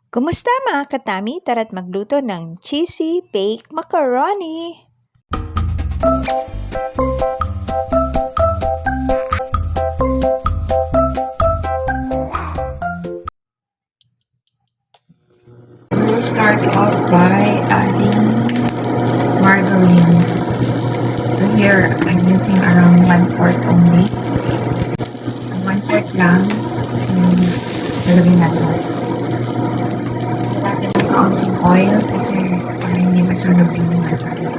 Kumusta mga katami? Tara't magluto ng cheesy baked macaroni! We'll start off by adding margarine. So here, I'm using around 1/4 only. So 1/4 lang. Lalagyan natin. Natin ng kaunting oil kasi para hindi masunog yung margarine.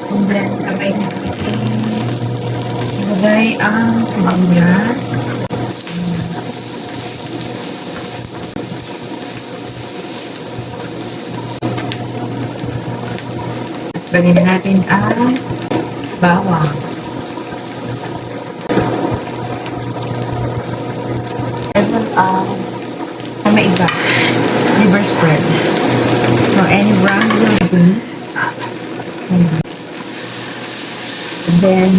And then, sabay natin ilagay ang sibuyas. Tapos lagyan na natin ang bawang. Maiba. Liver spread. So, any brand will do. And then,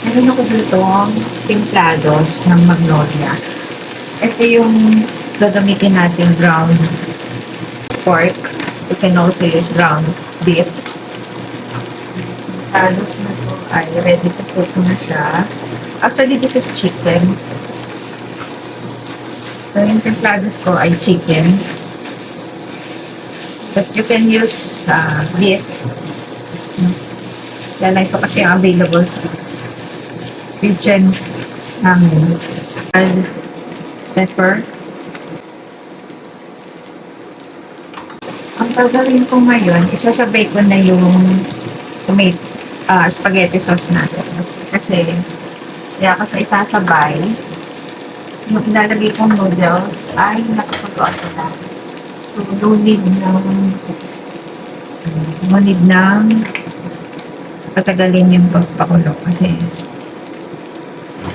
meron ako dito timplados ng Magnolia. Ito yung gagamitin natin ground pork. You can also use ground beef. Timplados na to ay ready to cook na siya. Actually, this is chicken. So, yung templados ko ay chicken. But you can use beef. Yan ito kasi ang available sa kitchen namin. And pepper. Ang gagawin ko ngayon, isasabay ko na yung tomato, spaghetti sauce natin. Kasi, kaya ko sa isasabay, yung ilalagay kong noodles ay nakapag-on na. So, no need ng patagalin yung pagpakulo kasi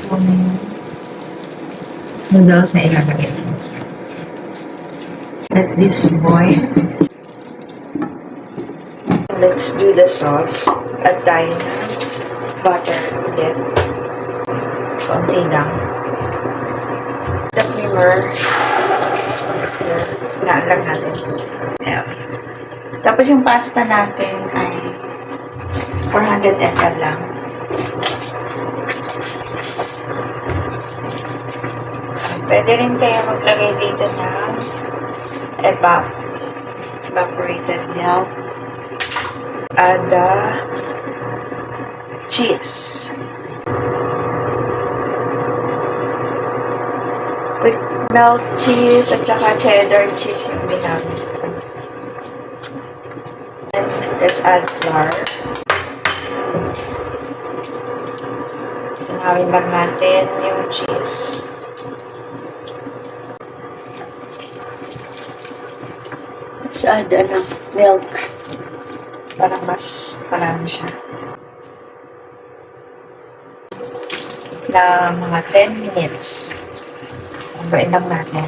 kung noodles na ilalagay. Let this boil. Let's do the sauce. Add tayo na butter ulit. Konti lang. The creamer. Laan lang natin. Ayan. Tapos yung pasta natin ay 400 ml lang. Pwede rin kayo maglagay dito ng evaporated milk. Add the cheese. Quick melt cheese at saka cheddar cheese yung ginamit ko. And let's add flour. Tunawin lang natin yung cheese. Let's add milk para mas marami siya. Na mga 10 minutes. Sabayin lang natin.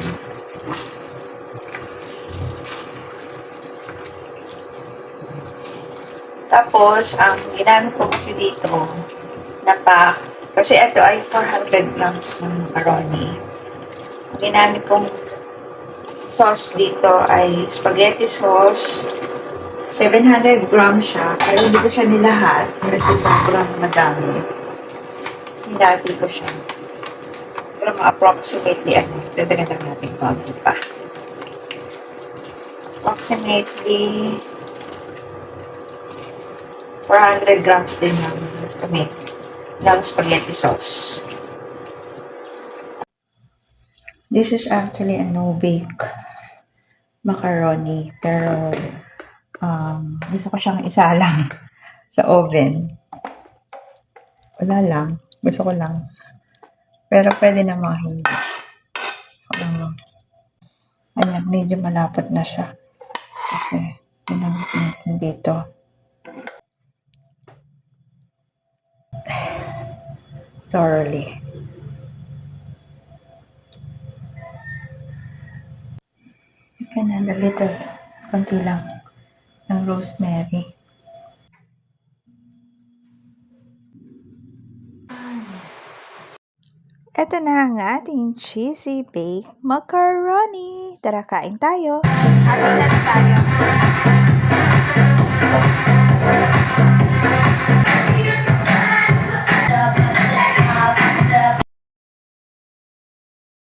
Tapos, ang ginamit ko kasi dito, kasi ito ay 400 grams ng macaroni. Ang ginamit kong sauce dito ay spaghetti sauce. 700 grams siya, pero hindi ko siya nilahat kasi sobrang madami. Hinati ko siya. Pero approximately, dadagan lang natin konti pa. Approximately 400 grams din ng spaghetti sauce. This is actually a no-bake macaroni, pero gusto ko siyang isalang sa oven. Wala lang. Gusto ko lang. Pero pwede na mga hindi. So, ayan, medyo malapot na siya. Kasi, ginamit natin dito. Thoroughly. You can add a little, konti lang, ng rosemary. Ito na ang ating cheesy baked macaroni. Tara, kain tayo. Atin na tayo.